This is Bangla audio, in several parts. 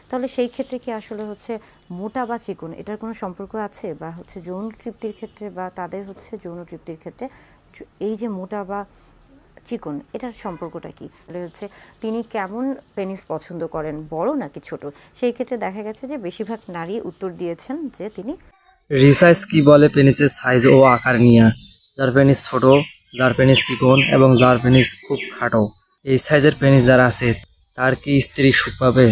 তাহলে সেই ক্ষেত্রে কি আসলে হচ্ছে মোটা বা চিকন এটার কোনো সম্পর্ক আছে, বা হচ্ছে যৌন তৃপ্তির ক্ষেত্রে বা তাদের হচ্ছে যৌন তৃপ্তির ক্ষেত্রে এই যে মোটা বা চিকন এটার সম্পর্কটা কি হচ্ছে তিনি কেমন পেনিস পছন্দ করেন, বড় নাকি ছোট? সেই ক্ষেত্রে দেখা গেছে যে বেশিরভাগ নারী উত্তর দিয়েছেন যে তিনি রিসার্চ কি বলে পেনিসের সাইজ ও আকার নিয়ে? যার পেনিস ছোট, যার পেনিস চিকন এবং যার পেনিস খুব খাটো, এই সাইজের পেনিস যার আছে তার কি স্ত্রী সুখ পাবে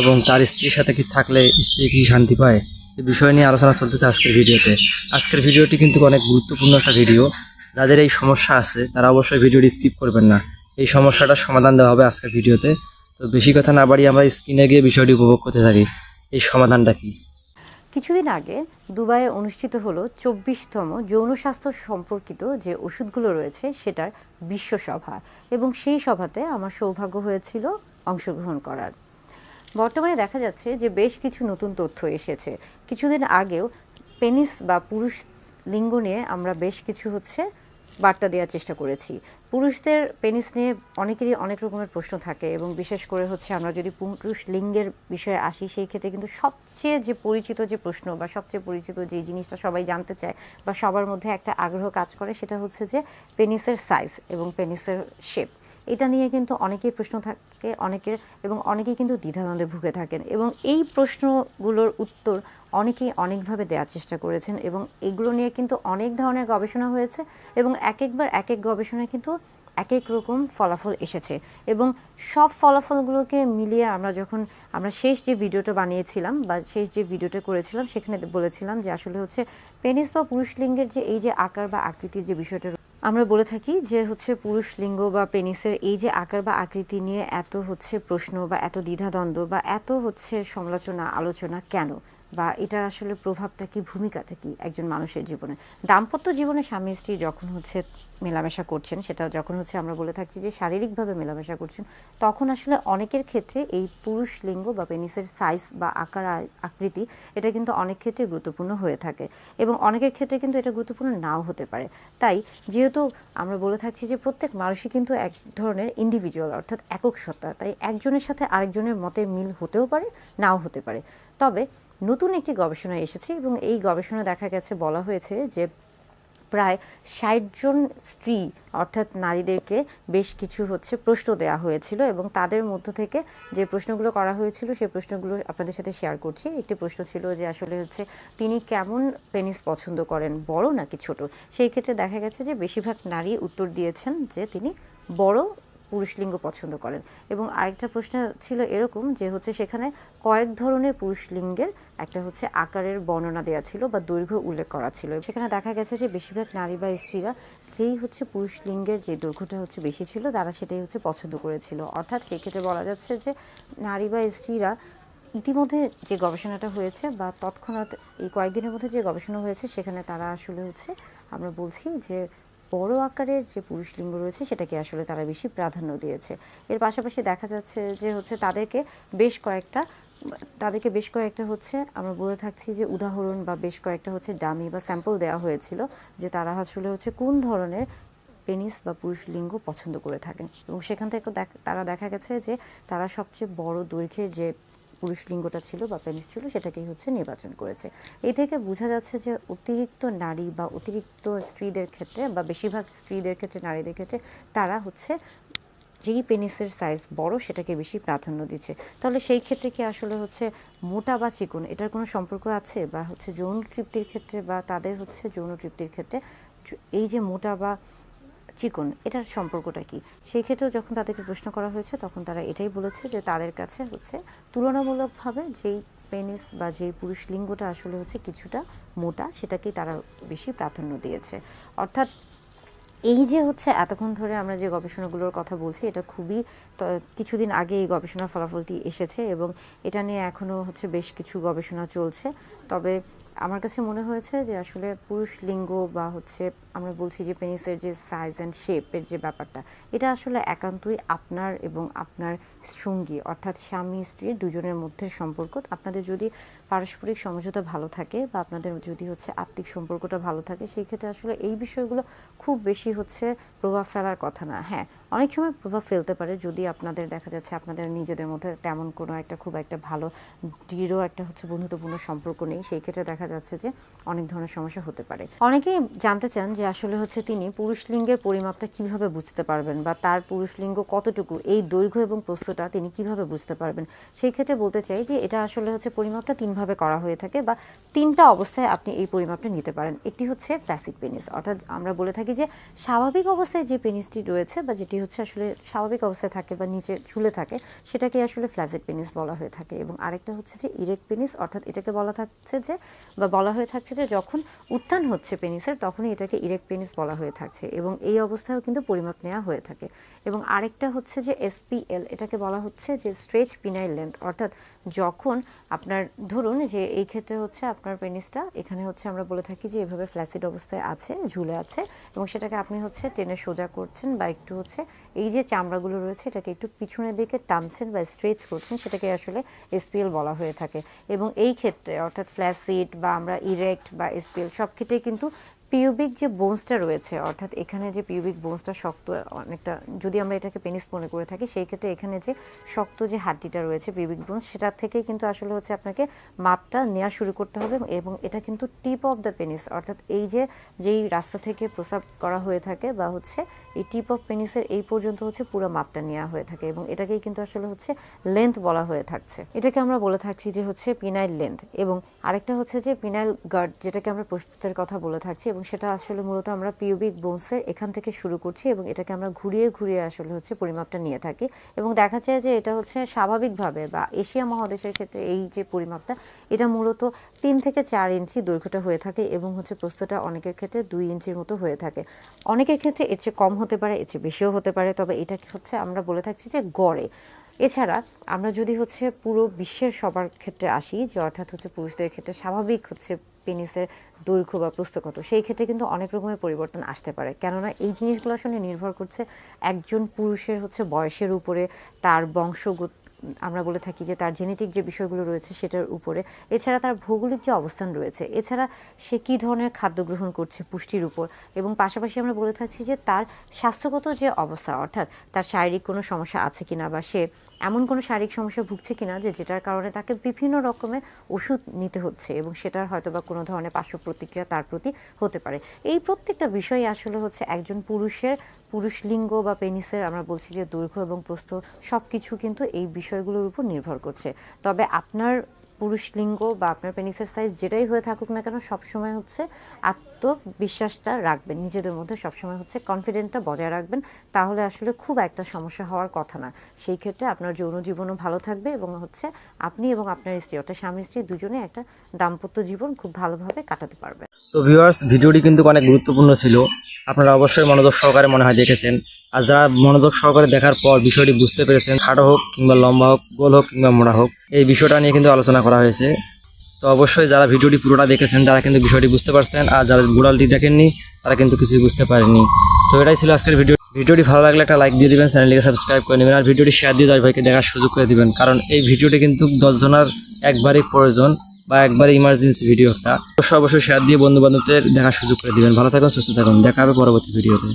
এবং তার স্ত্রীর সাথে কি থাকলে স্ত্রী কি শান্তি পায়? এই বিষয় নিয়ে আলোচনা চলতেছে আজকের ভিডিওতে। আজকের ভিডিওটি কিন্তু অনেক গুরুত্বপূর্ণ একটা ভিডিও। যাদের এই সমস্যা আছে তারা অবশ্যই ভিডিওটি স্কিপ করবেন না। এই সমস্যাটার সমাধান দেওয়া হবে আজকের ভিডিওতে। তো বেশি কথা না বাড়িয়ে আমরা স্ক্রিনে গিয়ে বিষয়টি উপভোগ করতে থাকি। এই সমাধানটা কি? কিছুদিন আগে দুবাইয়ে অনুষ্ঠিত হলো 24তম যৌন স্বাস্থ্য সম্পর্কিত যে ওষুধগুলো রয়েছে সেটার বিশ্ব সভা, এবং সেই সভাতে আমার সৌভাগ্য হয়েছিল অংশগ্রহণ করার। বর্তমানে দেখা যাচ্ছে যে বেশ কিছু নতুন তথ্য এসেছে। কিছুদিন আগেও পেনিস বা পুরুষ লিঙ্গ নিয়ে আমরা বেশ কিছু বার্তা দেওয়ার চেষ্টা করেছি। পুরুষদের পেনিস নিয়ে অনেকেরই অনেক রকমের প্রশ্ন থাকে, এবং বিশেষ করে আমরা যদি পুরুষ লিঙ্গের বিষয়ে আসি সেই ক্ষেত্রে কিন্তু সবচেয়ে যে পরিচিত যে প্রশ্ন বা সবচেয়ে পরিচিত যে জিনিসটা সবাই জানতে চায় বা সবার মধ্যে একটা আগ্রহ কাজ করে সেটা হচ্ছে যে পেনিসের সাইজ এবং পেনিসের শেপ। এটা নিয়ে কিন্তু অনেকেই প্রশ্ন থাকে অনেকের, এবং অনেকেই কিন্তু দ্বিধাদ্বন্দ্বে ভুগে থাকেন, এবং এই প্রশ্নগুলোর উত্তর অনেকেই অনেকভাবে দেওয়ার চেষ্টা করেছেন, এবং এগুলো নিয়ে কিন্তু অনেক ধরনের গবেষণা হয়েছে, এবং এক একবার এক এক গবেষণায় কিন্তু এক এক রকম ফলাফল এসেছে। এবং সব ফলাফলগুলোকে মিলিয়ে আমরা শেষ যে ভিডিওটা বানিয়েছিলাম বা শেষ যে ভিডিওটা করেছিলাম সেখানে বলেছিলাম যে আসলে পেনিস বা পুরুষ লিঙ্গের যে এই যে আকার বা আকৃতির যে বিষয়টা আমরা বলে থাকি যে পুরুষ লিঙ্গ বা পেনিসের এই যে আকার বা আকৃতি নিয়ে এত প্রশ্ন বা এত দ্বিধাদ্বন্দ্ব বা এত সমালোচনা আলোচনা কেন, বা এটার আসলে প্রভাবটা কি, ভূমিকাটা কি একজন মানুষের জীবনে। দাম্পত্য জীবনে স্বামী স্ত্রী যখন মেলামেশা করছেন, সেটা যখন আমরা বলে থাকি যে শারীরিকভাবে মেলামেশা করছেন, তখন আসলে অনেকের ক্ষেত্রে এই পুরুষ লিঙ্গ বা পেনিসের সাইজ বা আকার আকৃতি এটা কিন্তু অনেক ক্ষেত্রে গুরুত্বপূর্ণ হয়ে থাকে, এবং অনেকের ক্ষেত্রে কিন্তু এটা গুরুত্বপূর্ণ নাও হতে পারে। তাই যেহেতু আমরা বলে থাকছি যে প্রত্যেক মানুষই কিন্তু এক ধরনের ইন্ডিভিজুয়াল, অর্থাৎ একক সত্তা, তাই একজনের সাথে আরেকজনের মতে মিল হতেও পারে, নাও হতে পারে। তবে নতুন একটি গবেষণা এসেছে, এবং এই গবেষণা দেখা গেছে বলা হয়েছে যে প্রায় ৬০ জন স্ত্রী অর্থাৎ নারীদেরকে বেশ কিছু প্রশ্ন দেওয়া হয়েছিল, এবং তাদের মধ্য থেকে যে প্রশ্নগুলো করা হয়েছিল সেই প্রশ্নগুলো আপনাদের সাথে শেয়ার করছি। একটি প্রশ্ন ছিল যে আসলে তিনি কেমন পেনিস পছন্দ করেন, বড় নাকি ছোট? সেই ক্ষেত্রে দেখা গেছে যে বেশিরভাগ নারী উত্তর দিয়েছেন যে তিনি বড় পুরুষ লিঙ্গ পছন্দ করেন। এবং আরেকটা প্রশ্ন ছিল এরকম যে সেখানে কয়েক ধরনের পুরুষ লিঙ্গের একটা আকারের বর্ণনা দেওয়া ছিল বা দৈর্ঘ্য উল্লেখ করা ছিল। সেখানে দেখা গেছে যে বেশিরভাগ নারী বা স্ত্রীরা যেই পুরুষ লিঙ্গের যে দৈর্ঘ্যটা বেশি ছিল তারা সেটাই পছন্দ করেছিল। অর্থাৎ সেই ক্ষেত্রে বলা যাচ্ছে যে নারী বা স্ত্রীরা ইতিমধ্যে যে গবেষণাটা হয়েছে বা তৎক্ষণাৎ এই কয়েকদিনের মধ্যে যে গবেষণা হয়েছে সেখানে তারা আসলে আমরা বলছি যে বড় আকারের যে পুরুষ লিঙ্গ রয়েছে সেটাকে আসলে তারা বেশি প্রাধান্য দিয়েছে। এর পাশাপাশি দেখা যাচ্ছে যে তাদেরকে বেশ কয়েকটা আমরা বলে থাকছি যে উদাহরণ বা বেশ কয়েকটা ডামি বা স্যাম্পল দেওয়া হয়েছিল যে তারা আসলে কোন ধরনের পেনিস বা পুরুষ লিঙ্গ পছন্দ করে থাকেন, এবং সেখান থেকে তারা দেখা গেছে যে তারা সবচেয়ে বড় দৈর্ঘ্যের যে পুরুষ লিঙ্গটা ছিল বা পেনিস ছিল সেটাকেই নির্বাচন করেছে। এই থেকে বোঝা যাচ্ছে যে অতিরিক্ত নারী বা অতিরিক্ত স্ত্রীদের ক্ষেত্রে বা বেশিরভাগ স্ত্রীদের ক্ষেত্রে, নারীদের ক্ষেত্রে তারা যেই পেনিসের সাইজ বড় সেটাকে বেশি প্রাধান্য দিচ্ছে। তাহলে সেই ক্ষেত্রে কি আসলে মোটা বা চিকন এটার কোনো সম্পর্ক আছে, বা যৌন তৃপ্তির ক্ষেত্রে বা তাদের যৌন তৃপ্তির ক্ষেত্রে এই যে মোটা বা চিকন এটার সম্পর্কটা কি? সেই ক্ষেত্রেও যখন তাদেরকে প্রশ্ন করা হয়েছে তখন তারা এটাই বলেছে যে তাদের কাছে তুলনামূলকভাবে যেই পেনিস বা যেই পুরুষ লিঙ্গটা আসলে কিছুটা মোটা সেটাকেই তারা বেশি প্রাধান্য দিয়েছে। অর্থাৎ এই যে এতক্ষণ ধরে আমরা যে গবেষণাগুলোর কথা বলছি এটা খুবই কিছুদিন আগে এই গবেষণার ফলাফলটি এসেছে, এবং এটা নিয়ে এখনও বেশ কিছু গবেষণা চলছে। তবে আমার কাছে মনে হয়েছে যে আসলে পুরুষ লিঙ্গ বা আমরা বলছি যে পেনিসের যে সাইজ অ্যান্ড শেপের যে ব্যাপারটা, এটা আসলে একান্তই আপনার এবং আপনার সঙ্গী অর্থাৎ স্বামী স্ত্রীর দুজনের মধ্যে সম্পর্ক। আপনাদের যদি পারস্পরিক সমঝোতা ভালো থাকে বা আপনাদের যদি আত্মিক সম্পর্কটা ভালো থাকে সেই ক্ষেত্রে আসলে এই বিষয়গুলো খুব বেশি প্রভাব ফেলার কথা না। হ্যাঁ, অনেক সময় প্রভাব ফেলতে পারে যদি আপনাদের দেখা যাচ্ছে আপনাদের নিজেদের মধ্যে তেমন কোনো একটা খুব একটা ভালো দৃঢ় একটা হচ্ছে বন্ধুত্বপূর্ণ সম্পর্ক নেই, সেই ক্ষেত্রে দেখা যাচ্ছে যে অনেক ধরনের সমস্যা হতে পারে। অনেকেই জানতে চান যে আসলে হচ্ছে তিনি পুরুষ লিঙ্গের পরিমাপটা কিভাবে বুঝতে পারবেন বা তার পুরুষ লিঙ্গ কতটুকু, এই দৈর্ঘ্য এবং প্রস্থটা তিনি কিভাবে বুঝতে পারবেন। সেই ক্ষেত্রে বলতে চাই যে এটা আসলে হচ্ছে পরিমাপটা তিনভাবে করা হয়ে থাকে বা তিনটা অবস্থায় আপনি এই পরিমাপটা নিতে পারেন। একটি হচ্ছে ফ্ল্যাসিড পেনিস, অর্থাৎ আমরা বলে থাকি যে স্বাভাবিক অবস্থায় যে পেনিসটি রয়েছে বা যেটি হচ্ছে আসলে স্বাভাবিক অবস্থায় থাকে বা নিচে ঝুলে থাকে সেটাকে আসলে ফ্ল্যাসিড পেনিস বলা হয়ে থাকে। এবং আরেকটা হচ্ছে যে ইরেক্ট পেনিস, অর্থাৎ এটাকে বলা থাকছে যে বা বলা হয়ে থাকছে যে যখন উত্থান হচ্ছে পেনিসের তখনই এটাকে ইরেক্ট পেনিস বলা হয়ে থাকছে এবং এই অবস্থায়ও কিন্তু পরিমাপ নেওয়া হয়ে থাকে। এবং আরেকটা হচ্ছে যে এসপিএল, এটাকে বলা হচ্ছে যে স্ট্রেচ পিনাইল লেন্থ, অর্থাৎ যখন আপনার ধরুন যে এই ক্ষেত্রে হচ্ছে আপনার পেনিসটা এখানে হচ্ছে আমরা বলে থাকি যে এভাবে ফ্ল্যাসিড অবস্থায় আছে, ঝুলে আছে এবং সেটাকে আপনি হচ্ছে টেনে সোজা করছেন বা একটু হচ্ছে এই যে চামড়াগুলো রয়েছে এটাকে একটু পিছনের দিকে টানছেন বা স্ট্রেচ করছেন, সেটাকে আসলে এসপিএল বলা হয়ে থাকে। এবং এই ক্ষেত্রে অর্থাৎ ফ্ল্যাসিড বা আমরা ইরেক্ট বা এসপিএল সব ক্ষেত্রেই কিন্তু পিউবিক যে বোনসটা রয়েছে, অর্থাৎ এখানে যে পিউবিক বোনসটা শক্ত অনেকটা, যদি আমরা এটাকে পেনিস মনে করে থাকি সেই ক্ষেত্রে এখানে যে শক্ত যে হাড্ডিটা রয়েছে পিউবিক বোনস, সেটা থেকে কিন্তু আসলে হচ্ছে আপনাকে মাপটা নেওয়া শুরু করতে হবে এবং এটা কিন্তু টিপ অফ দ্য পেনিস, অর্থাৎ এই যে যেই রাস্তা থেকে প্রস্রাব করা হয়ে থাকে বা হচ্ছে এই টিপ অফ পেনিসের এই পর্যন্ত হচ্ছে পুরো মাপটা নেওয়া হয়ে থাকে এবং এটাকেই কিন্তু আসলে হচ্ছে লেন্থ বলা হয়ে থাকছে। এটাকে আমরা বলে থাকছি যে হচ্ছে পিনাইল লেন্থ। এবং আরেকটা হচ্ছে যে পিনাইল গার্ড, যেটাকে আমরা প্রস্থের কথা বলে থাকছি এবং সেটা আসলে মূলত আমরা পিউবিক বোনসের এখান থেকে শুরু করছি এবং এটাকে আমরা ঘুরিয়ে ঘুরিয়ে আসলে হচ্ছে পরিমাপটা নিয়ে থাকি এবং দেখা যায় যে এটা হচ্ছে স্বাভাবিকভাবে বা এশিয়া মহাদেশের ক্ষেত্রে এই যে পরিমাপটা এটা মূলত 3 থেকে 4 ইঞ্চি দৈর্ঘ্যটা হয়ে থাকে এবং হচ্ছে প্রস্থটা অনেকের ক্ষেত্রে 2 ইঞ্চির মতো হয়ে থাকে। অনেকের ক্ষেত্রে এর চেয়ে কম হতে পারে, এর চেয়ে বেশিও হতে পারে, তবে এটা হচ্ছে আমরা বলে থাকছি যে গড়ে। এছাড়া আমরা যদি হচ্ছে পুরো বিশ্বের সবার ক্ষেত্রে আসি, যে অর্থাৎ হচ্ছে পুরুষদের ক্ষেত্রে স্বাভাবিক হচ্ছে পেনিসের দৈর্ঘ্য বা প্রস্থ কত, সেই ক্ষেত্রে কিন্তু অনেক রকমের পরিবর্তন আসতে পারে, কেননা এই জিনিসগুলো আসলে নির্ভর করছে একজন পুরুষের হচ্ছে বয়সের উপরে, তার বংশগত, আমরা বলে থাকি যে তার জেনেটিক যে বিষয়গুলো রয়েছে সেটার উপরে, এছাড়া তার ভৌগোলিক যে অবস্থান রয়েছে, এছাড়া সে কী ধরনের খাদ্য গ্রহণ করছে পুষ্টির উপর, এবং পাশাপাশি আমরা বলে থাকছি যে তার স্বাস্থ্যগত যে অবস্থা, অর্থাৎ তার শারীরিক কোনো সমস্যা আছে কিনা বা সে এমন কোনো শারীরিক সমস্যা ভুগছে কিনা যে যেটার কারণে তাকে বিভিন্ন রকমের ওষুধ নিতে হচ্ছে এবং সেটার হয়তো বা কোনো ধরনের পার্শ্ব প্রতিক্রিয়া তার প্রতি হতে পারে। এই প্রত্যেকটা বিষয় আসলে হচ্ছে একজন পুরুষের পুরুষ লিঙ্গ বা পেনিসের আমরা বলছি যে দৈর্ঘ্য এবং প্রস্থ সব কিছু কিন্তু এই বিষয়গুলোর উপর নির্ভর করছে। তবে আপনার পুরুষ লিঙ্গ বা আপনার পেনিসের সাইজ যেটাই হয়ে থাকুক না কেন, সবসময় হচ্ছে আত্মবিশ্বাসটা রাখবেন, নিজেদের মধ্যে সবসময় হচ্ছে কনফিডেন্টটা বজায় রাখবেন, তাহলে আসলে খুব একটা সমস্যা হওয়ার কথা না। সেই ক্ষেত্রে আপনার যৌন জীবনও ভালো থাকবে এবং হচ্ছে আপনি এবং আপনার স্ত্রী অর্থাৎ স্বামী স্ত্রী দুজনে একটা দাম্পত্য জীবন খুব ভালোভাবে কাটাতে পারবে। তো ভিউয়ার্স, ভিডিওটি কিন্তু অনেক গুরুত্বপূর্ণ ছিল, আপনারা অবশ্যই মনোযোগ সহকারে মনে হয় দেখেছেন। আর যারা মনোযোগ সহকারে দেখার পর বিষয়টি বুঝতে পেরেছেন, খাটো হোক কিংবা লম্বা হোক, গোল হোক কিংবা মোড়া হোক, এই বিষয়টা নিয়ে কিন্তু আলোচনা করা হয়েছে। তো অবশ্যই যারা ভিডিওটি পুরোটা দেখেছেন তারা কিন্তু বিষয়টি বুঝতে পারছেন, আর যারা গোড়ালটি দেখেননি তারা কিন্তু কিছুই বুঝতে পারেনি। তো এটাই ছিল আজকের ভিডিওটি ভালো লাগলে একটা লাইক দিয়ে দিবেন, চ্যানেলটিকে সাবস্ক্রাইব করে নেবেন আর ভিডিওটি শেয়ার দিয়ে 10 ভাইকে দেখার সুযোগ করে দিবেন, কারণ এই ভিডিওটি কিন্তু 10 জনের একবারই প্রয়োজন বা একবারে ইমার্জেন্সি ভিডিও একটা। অবশ্যই শেয়ার দিয়ে বন্ধু বান্ধবদের দেখার সুযোগ করে দিবেন। ভালো থাকুন, সুস্থ থাকুন, দেখা হবে পরবর্তী ভিডিওতে।